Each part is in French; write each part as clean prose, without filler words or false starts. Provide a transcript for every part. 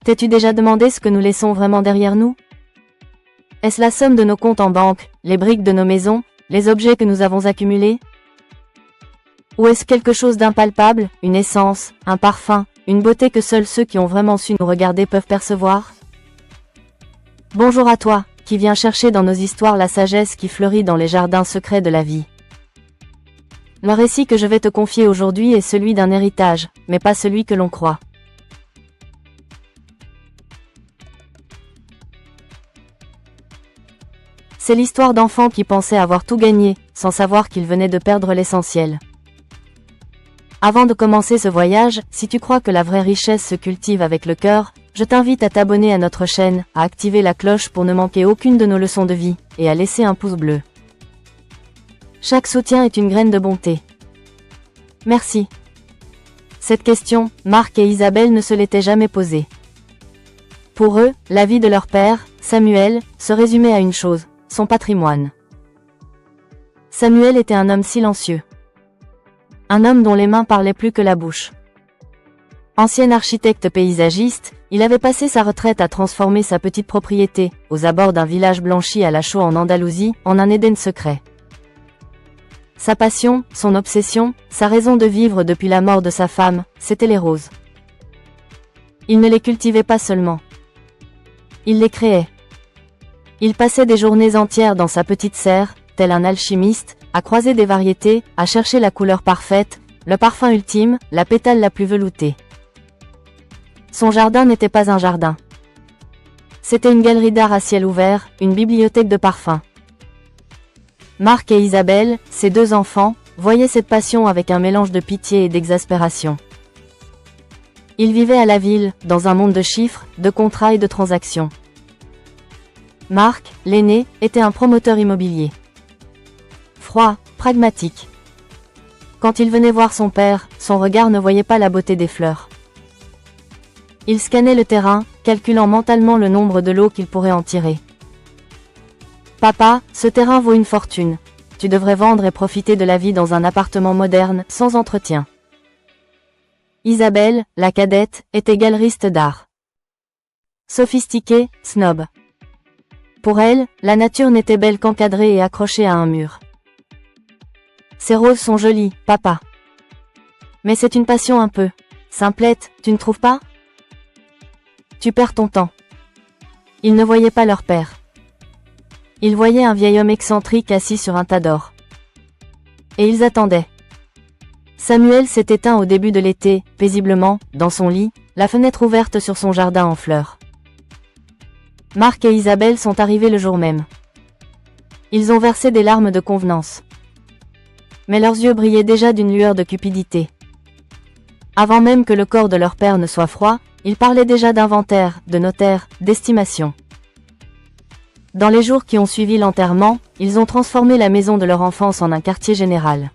T'es-tu déjà demandé ce que nous laissons vraiment derrière nous? Est-ce la somme de nos comptes en banque, les briques de nos maisons, les objets que nous avons accumulés? Ou est-ce quelque chose d'impalpable, une essence, un parfum, une beauté que seuls ceux qui ont vraiment su nous regarder peuvent percevoir? Bonjour à toi, qui viens chercher dans nos histoires la sagesse qui fleurit dans les jardins secrets de la vie. Le récit que je vais te confier aujourd'hui est celui d'un héritage, mais pas celui que l'on croit. C'est l'histoire d'enfants qui pensaient avoir tout gagné, sans savoir qu'ils venaient de perdre l'essentiel. Avant de commencer ce voyage, si tu crois que la vraie richesse se cultive avec le cœur, je t'invite à t'abonner à notre chaîne, à activer la cloche pour ne manquer aucune de nos leçons de vie, et à laisser un pouce bleu. Chaque soutien est une graine de bonté. Merci. Cette question, Marc et Isabelle ne se l'étaient jamais posée. Pour eux, la vie de leur père, Samuel, se résumait à une chose, son patrimoine. Samuel était un homme silencieux. Un homme dont les mains parlaient plus que la bouche. Ancien architecte paysagiste, il avait passé sa retraite à transformer sa petite propriété, aux abords d'un village blanchi à la chaux en Andalousie, en un Éden secret. Sa passion, son obsession, sa raison de vivre depuis la mort de sa femme, c'étaient les roses. Il ne les cultivait pas seulement. Il les créait. Il passait des journées entières dans sa petite serre, tel un alchimiste, à croiser des variétés, à chercher la couleur parfaite, le parfum ultime, la pétale la plus veloutée. Son jardin n'était pas un jardin. C'était une galerie d'art à ciel ouvert, une bibliothèque de parfums. Marc et Isabelle, ses deux enfants, voyaient cette passion avec un mélange de pitié et d'exaspération. Ils vivaient à la ville, dans un monde de chiffres, de contrats et de transactions. Marc, l'aîné, était un promoteur immobilier. Froid, pragmatique. Quand il venait voir son père, son regard ne voyait pas la beauté des fleurs. Il scannait le terrain, calculant mentalement le nombre de lots qu'il pourrait en tirer. Papa, ce terrain vaut une fortune. Tu devrais vendre et profiter de la vie dans un appartement moderne, sans entretien. Isabelle, la cadette, était galeriste d'art. Sophistiquée, snob. Pour elle, la nature n'était belle qu'encadrée et accrochée à un mur. Ces roses sont jolies, papa. Mais c'est une passion un peu simplette, tu ne trouves pas? Tu perds ton temps. Ils ne voyaient pas leur père. Ils voyaient un vieil homme excentrique assis sur un tas d'or. Et ils attendaient. Samuel s'est éteint au début de l'été, paisiblement, dans son lit, la fenêtre ouverte sur son jardin en fleurs. Marc et Isabelle sont arrivés le jour même. Ils ont versé des larmes de convenance. Mais leurs yeux brillaient déjà d'une lueur de cupidité. Avant même que le corps de leur père ne soit froid, ils parlaient déjà d'inventaire, de notaire, d'estimation. Dans les jours qui ont suivi l'enterrement, ils ont transformé la maison de leur enfance en un quartier général.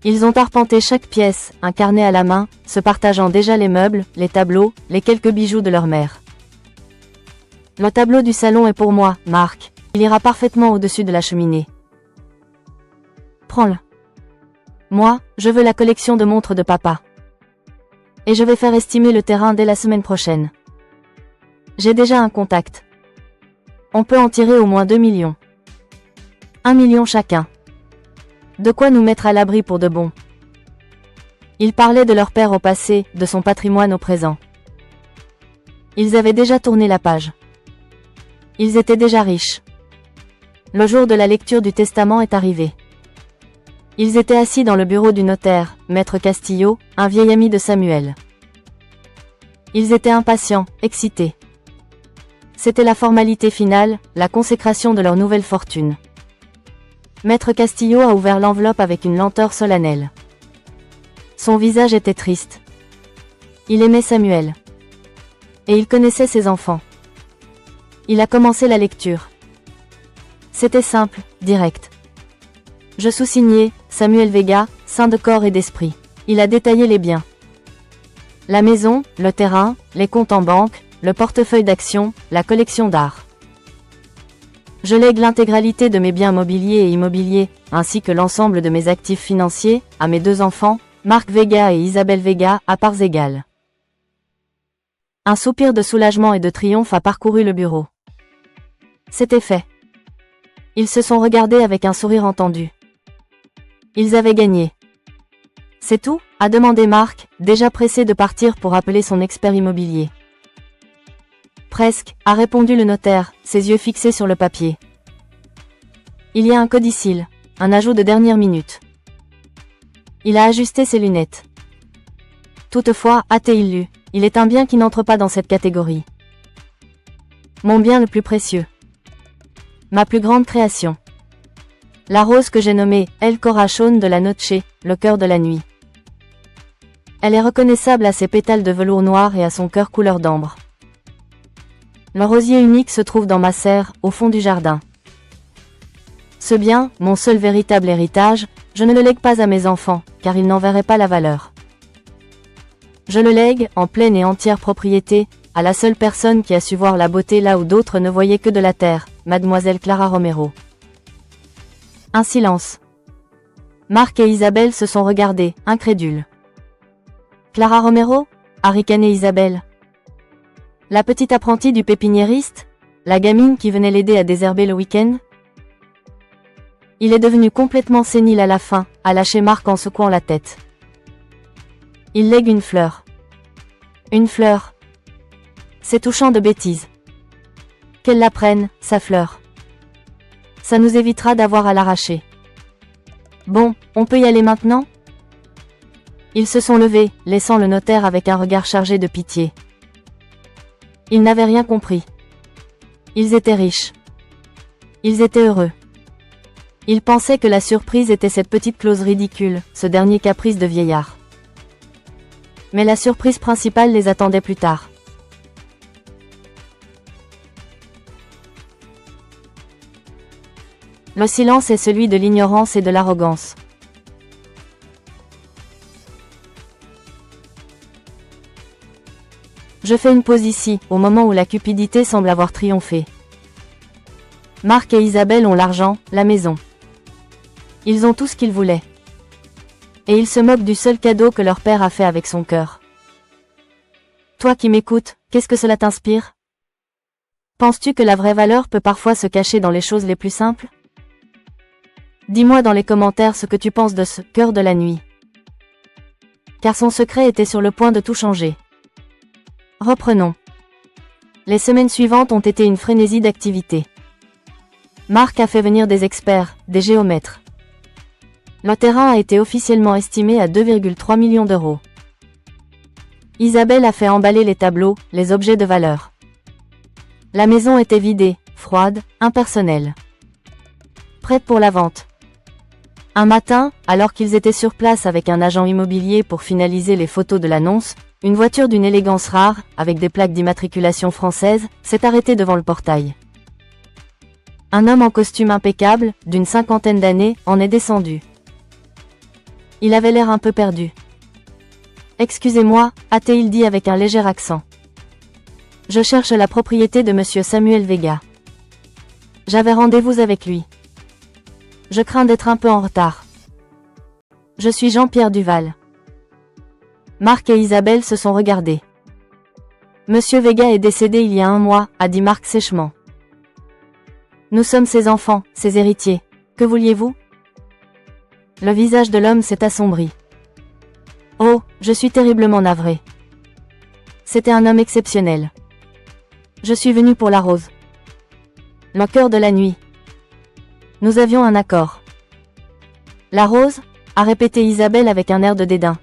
Ils ont arpenté chaque pièce, un carnet à la main, se partageant déjà les meubles, les tableaux, les quelques bijoux de leur mère. Le tableau du salon est pour moi, Marc. Il ira parfaitement au-dessus de la cheminée. Prends-le. Moi, je veux la collection de montres de papa. Et je vais faire estimer le terrain dès la semaine prochaine. J'ai déjà un contact. On peut en tirer au moins 2 millions. 1 million chacun. De quoi nous mettre à l'abri pour de bon. Ils parlaient de leur père au passé, de son patrimoine au présent. Ils avaient déjà tourné la page. Ils étaient déjà riches. Le jour de la lecture du testament est arrivé. Ils étaient assis dans le bureau du notaire, Maître Castillo, un vieil ami de Samuel. Ils étaient impatients, excités. C'était la formalité finale, la consécration de leur nouvelle fortune. Maître Castillo a ouvert l'enveloppe avec une lenteur solennelle. Son visage était triste. Il aimait Samuel. Et il connaissait ses enfants. Il a commencé la lecture. C'était simple, direct. Je sous-signais, Samuel Vega, saint de corps et d'esprit. Il a détaillé les biens. La maison, le terrain, les comptes en banque, le portefeuille d'actions, la collection d'art. Je lègue l'intégralité de mes biens mobiliers et immobiliers, ainsi que l'ensemble de mes actifs financiers, à mes deux enfants, Marc Vega et Isabelle Vega, à parts égales. Un soupir de soulagement et de triomphe a parcouru le bureau. C'était fait. Ils se sont regardés avec un sourire entendu. Ils avaient gagné. C'est tout ? A demandé Marc, déjà pressé de partir pour appeler son expert immobilier. Presque, a répondu le notaire, ses yeux fixés sur le papier. Il y a un codicile, un ajout de dernière minute. Il a ajusté ses lunettes. Toutefois, a-t-il lu, il est un bien qui n'entre pas dans cette catégorie. Mon bien le plus précieux. Ma plus grande création. La rose que j'ai nommée El Corazón de la Noche, le cœur de la nuit. Elle est reconnaissable à ses pétales de velours noir et à son cœur couleur d'ambre. Le rosier unique se trouve dans ma serre, au fond du jardin. Ce bien, mon seul véritable héritage, je ne le lègue pas à mes enfants, car ils n'en verraient pas la valeur. Je le lègue, en pleine et entière propriété, à la seule personne qui a su voir la beauté là où d'autres ne voyaient que de la terre, Mademoiselle Clara Romero. Un silence. Marc et Isabelle se sont regardés, incrédules. Clara Romero ? A ricané Isabelle. La petite apprentie du pépiniériste ? La gamine qui venait l'aider à désherber le week-end ? Il est devenu complètement sénile à la fin, a lâché Marc en secouant la tête. Il lègue une fleur. Une fleur. C'est touchant de bêtises. Qu'elle la prenne, sa fleur. Ça nous évitera d'avoir à l'arracher. Bon, on peut y aller maintenant ? Ils se sont levés, laissant le notaire avec un regard chargé de pitié. Ils n'avaient rien compris. Ils étaient riches. Ils étaient heureux. Ils pensaient que la surprise était cette petite clause ridicule, ce dernier caprice de vieillard. Mais la surprise principale les attendait plus tard. Le silence est celui de l'ignorance et de l'arrogance. Je fais une pause ici, au moment où la cupidité semble avoir triomphé. Marc et Isabelle ont l'argent, la maison. Ils ont tout ce qu'ils voulaient. Et ils se moquent du seul cadeau que leur père a fait avec son cœur. Toi qui m'écoutes, qu'est-ce que cela t'inspire ? Penses-tu que la vraie valeur peut parfois se cacher dans les choses les plus simples ? Dis-moi dans les commentaires ce que tu penses de ce « cœur de la nuit ». Car son secret était sur le point de tout changer. Reprenons. Les semaines suivantes ont été une frénésie d'activité. Marc a fait venir des experts, des géomètres. Le terrain a été officiellement estimé à 2,3 millions d'euros. Isabelle a fait emballer les tableaux, les objets de valeur. La maison était vidée, froide, impersonnelle. Prête pour la vente. Un matin, alors qu'ils étaient sur place avec un agent immobilier pour finaliser les photos de l'annonce, une voiture d'une élégance rare, avec des plaques d'immatriculation française, s'est arrêtée devant le portail. Un homme en costume impeccable, d'une 50aine d'années, en est descendu. Il avait l'air un peu perdu. « Excusez-moi » a-t-il dit avec un léger accent. « Je cherche la propriété de monsieur Samuel Vega. J'avais rendez-vous avec lui. Je crains d'être un peu en retard. Je suis Jean-Pierre Duval. » Marc et Isabelle se sont regardés. « Monsieur Vega est décédé il y a 1 mois » a dit Marc sèchement. « Nous sommes ses enfants, ses héritiers. Que vouliez-vous » Le visage de l'homme s'est assombri. « Oh, je suis terriblement navré. C'était un homme exceptionnel. Je suis venu pour la rose. Le cœur de la nuit. Nous avions un accord. » « La rose » a répété Isabelle avec un air de dédain.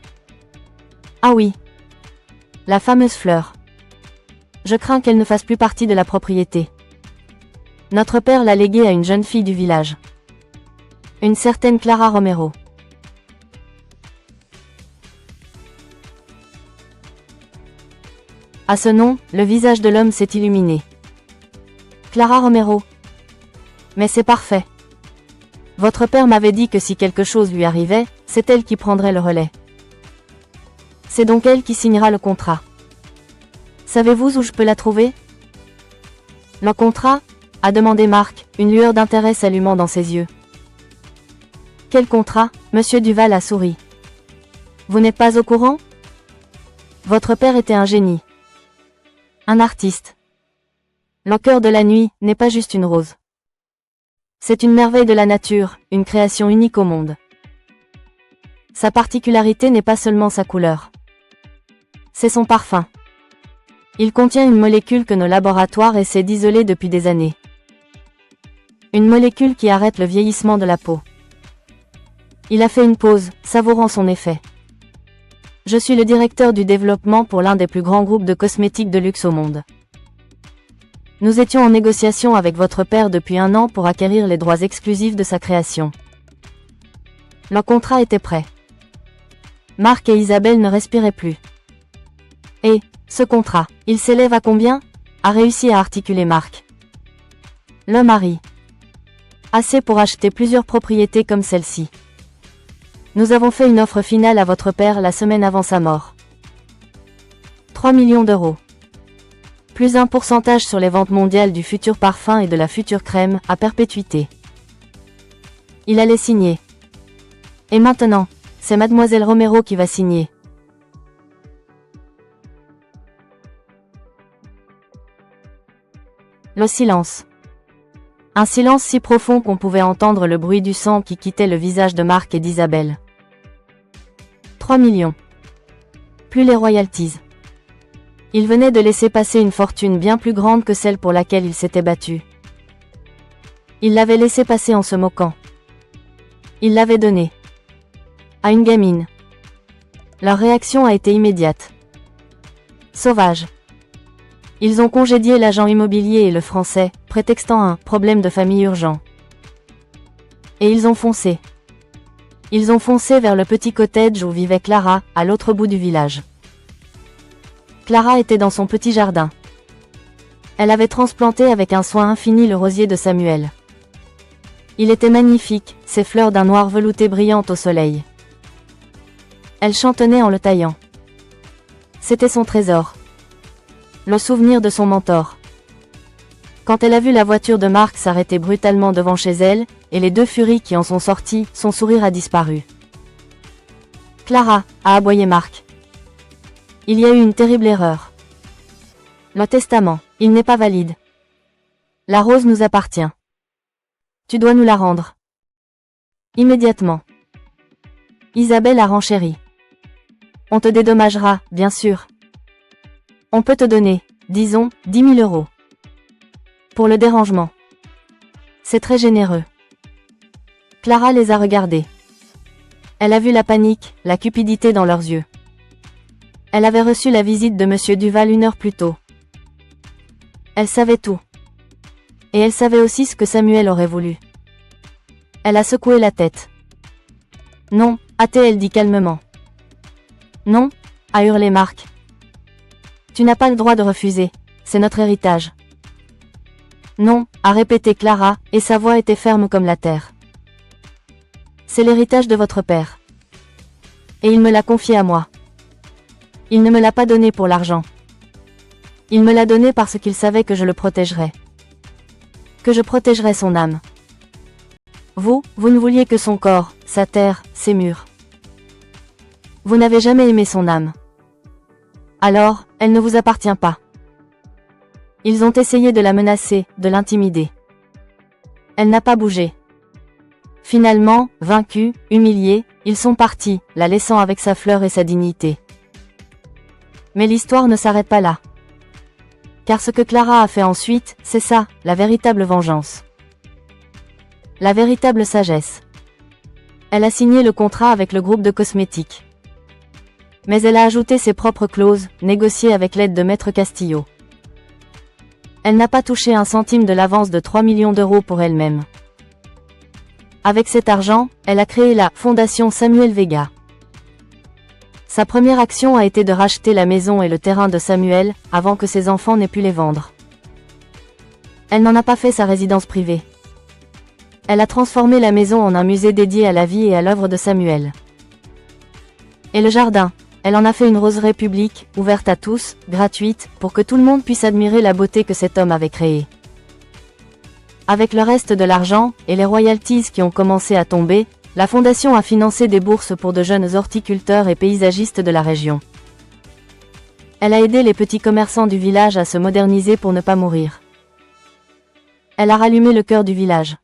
« Ah oui. La fameuse fleur. Je crains qu'elle ne fasse plus partie de la propriété. Notre père l'a léguée à une jeune fille du village. Une certaine Clara Romero. » À ce nom, le visage de l'homme s'est illuminé. Clara Romero. Mais c'est parfait. Votre père m'avait dit que si quelque chose lui arrivait, c'est elle qui prendrait le relais. C'est donc elle qui signera le contrat. Savez-vous où je peux la trouver ? Le contrat ? A demandé Marc, une lueur d'intérêt s'allumant dans ses yeux. Quel contrat ? Monsieur Duval a souri. Vous n'êtes pas au courant ? Votre père était un génie. Un artiste. Le cœur de la nuit n'est pas juste une rose. C'est une merveille de la nature, une création unique au monde. Sa particularité n'est pas seulement sa couleur. C'est son parfum. Il contient une molécule que nos laboratoires essaient d'isoler depuis des années. Une molécule qui arrête le vieillissement de la peau. Il a fait une pause, savourant son effet. Je suis le directeur du développement pour l'un des plus grands groupes de cosmétiques de luxe au monde. Nous étions en négociation avec votre père depuis 1 an pour acquérir les droits exclusifs de sa création. Le contrat était prêt. Marc et Isabelle ne respiraient plus. Et, ce contrat, il s'élève à combien ? A réussi à articuler Marc. Le mari. Assez pour acheter plusieurs propriétés comme celle-ci. Nous avons fait une offre finale à votre père la semaine avant sa mort. 3 millions d'euros. Plus un pourcentage sur les ventes mondiales du futur parfum et de la future crème, à perpétuité. Il allait signer. Et maintenant, c'est Mademoiselle Romero qui va signer. Le silence. Un silence si profond qu'on pouvait entendre le bruit du sang qui quittait le visage de Marc et d'Isabelle. 3 millions. Plus les royalties. Il venait de laisser passer une fortune bien plus grande que celle pour laquelle il s'était battu. Il l'avait laissé passer en se moquant. Il l'avait donné. À une gamine. Leur réaction a été immédiate. Sauvage. Ils ont congédié l'agent immobilier et le français, prétextant un problème de famille urgent. Et ils ont foncé. Ils ont foncé vers le petit cottage où vivait Clara, à l'autre bout du village. Clara était dans son petit jardin. Elle avait transplanté avec un soin infini le rosier de Samuel. Il était magnifique, ses fleurs d'un noir velouté brillantes au soleil. Elle chantonnait en le taillant. C'était son trésor. Le souvenir de son mentor. Quand elle a vu la voiture de Marc s'arrêter brutalement devant chez elle, et les 2 furies qui en sont sorties, son sourire a disparu. Clara, a aboyé Marc. Il y a eu une terrible erreur. Le testament, il n'est pas valide. La rose nous appartient. Tu dois nous la rendre. Immédiatement. Isabelle a renchéri. On te dédommagera, bien sûr. On peut te donner, disons, 10 000 euros. Pour le dérangement. C'est très généreux. Clara les a regardés. Elle a vu la panique, la cupidité dans leurs yeux. Elle avait reçu la visite de Monsieur Duval 1 heure plus tôt. Elle savait tout. Et elle savait aussi ce que Samuel aurait voulu. Elle a secoué la tête. Non, a-t-elle dit calmement. Non, a hurlé Marc. Tu n'as pas le droit de refuser, c'est notre héritage. Non, a répété Clara, et sa voix était ferme comme la terre. C'est l'héritage de votre père. Et il me l'a confié à moi. Il ne me l'a pas donné pour l'argent. Il me l'a donné parce qu'il savait que je le protégerais. Que je protégerais son âme. Vous ne vouliez que son corps, sa terre, ses murs. Vous n'avez jamais aimé son âme. Alors, elle ne vous appartient pas. Ils ont essayé de la menacer, de l'intimider. Elle n'a pas bougé. Finalement, vaincus, humiliés, ils sont partis, la laissant avec sa fleur et sa dignité. Mais l'histoire ne s'arrête pas là. Car ce que Clara a fait ensuite, c'est ça, la véritable vengeance. La véritable sagesse. Elle a signé le contrat avec le groupe de cosmétiques. Mais elle a ajouté ses propres clauses, négociées avec l'aide de Maître Castillo. Elle n'a pas touché un centime de l'avance de 3 millions d'euros pour elle-même. Avec cet argent, elle a créé la Fondation Samuel Vega. Sa première action a été de racheter la maison et le terrain de Samuel, avant que ses enfants n'aient pu les vendre. Elle n'en a pas fait sa résidence privée. Elle a transformé la maison en un musée dédié à la vie et à l'œuvre de Samuel. Et le jardin, elle en a fait une roseraie publique, ouverte à tous, gratuite, pour que tout le monde puisse admirer la beauté que cet homme avait créée. Avec le reste de l'argent, et les royalties qui ont commencé à tomber, la fondation a financé des bourses pour de jeunes horticulteurs et paysagistes de la région. Elle a aidé les petits commerçants du village à se moderniser pour ne pas mourir. Elle a rallumé le cœur du village.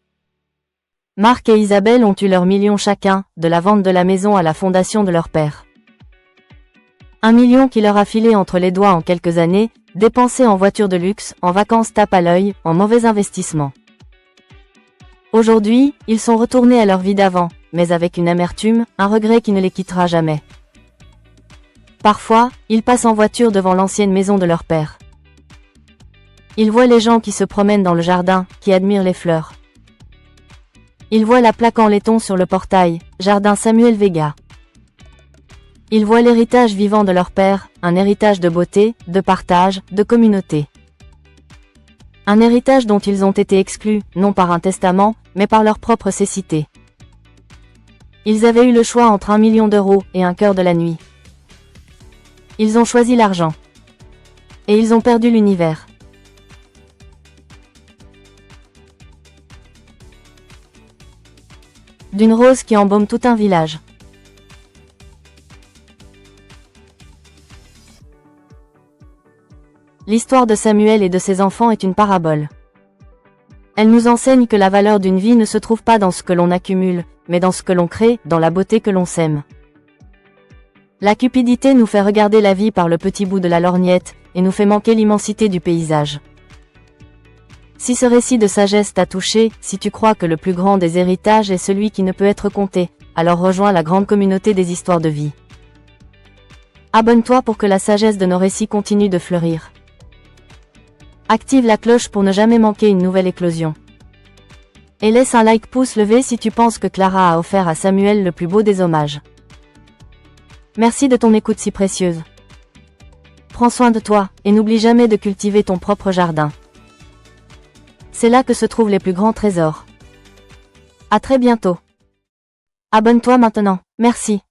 Marc et Isabelle ont eu leurs millions chacun, de la vente de la maison à la fondation de leur père. 1 million qui leur a filé entre les doigts en quelques années, dépensé en voitures de luxe, en vacances tape à l'œil, en mauvais investissements. Aujourd'hui, ils sont retournés à leur vie d'avant, mais avec une amertume, un regret qui ne les quittera jamais. Parfois, ils passent en voiture devant l'ancienne maison de leur père. Ils voient les gens qui se promènent dans le jardin, qui admirent les fleurs. Ils voient la plaque en laiton sur le portail, Jardin Samuel Vega. Ils voient l'héritage vivant de leur père, un héritage de beauté, de partage, de communauté. Un héritage dont ils ont été exclus, non par un testament, mais par leur propre cécité. Ils avaient eu le choix entre 1 million d'euros et un cœur de la nuit. Ils ont choisi l'argent. Et ils ont perdu l'univers. D'une rose qui embaume tout un village. L'histoire de Samuel et de ses enfants est une parabole. Elle nous enseigne que la valeur d'une vie ne se trouve pas dans ce que l'on accumule, mais dans ce que l'on crée, dans la beauté que l'on sème. La cupidité nous fait regarder la vie par le petit bout de la lorgnette, et nous fait manquer l'immensité du paysage. Si ce récit de sagesse t'a touché, si tu crois que le plus grand des héritages est celui qui ne peut être compté, alors rejoins la grande communauté des histoires de vie. Abonne-toi pour que la sagesse de nos récits continue de fleurir. Active la cloche pour ne jamais manquer une nouvelle éclosion. Et laisse un like pouce levé si tu penses que Clara a offert à Samuel le plus beau des hommages. Merci de ton écoute si précieuse. Prends soin de toi, et n'oublie jamais de cultiver ton propre jardin. C'est là que se trouvent les plus grands trésors. À très bientôt. Abonne-toi maintenant, merci.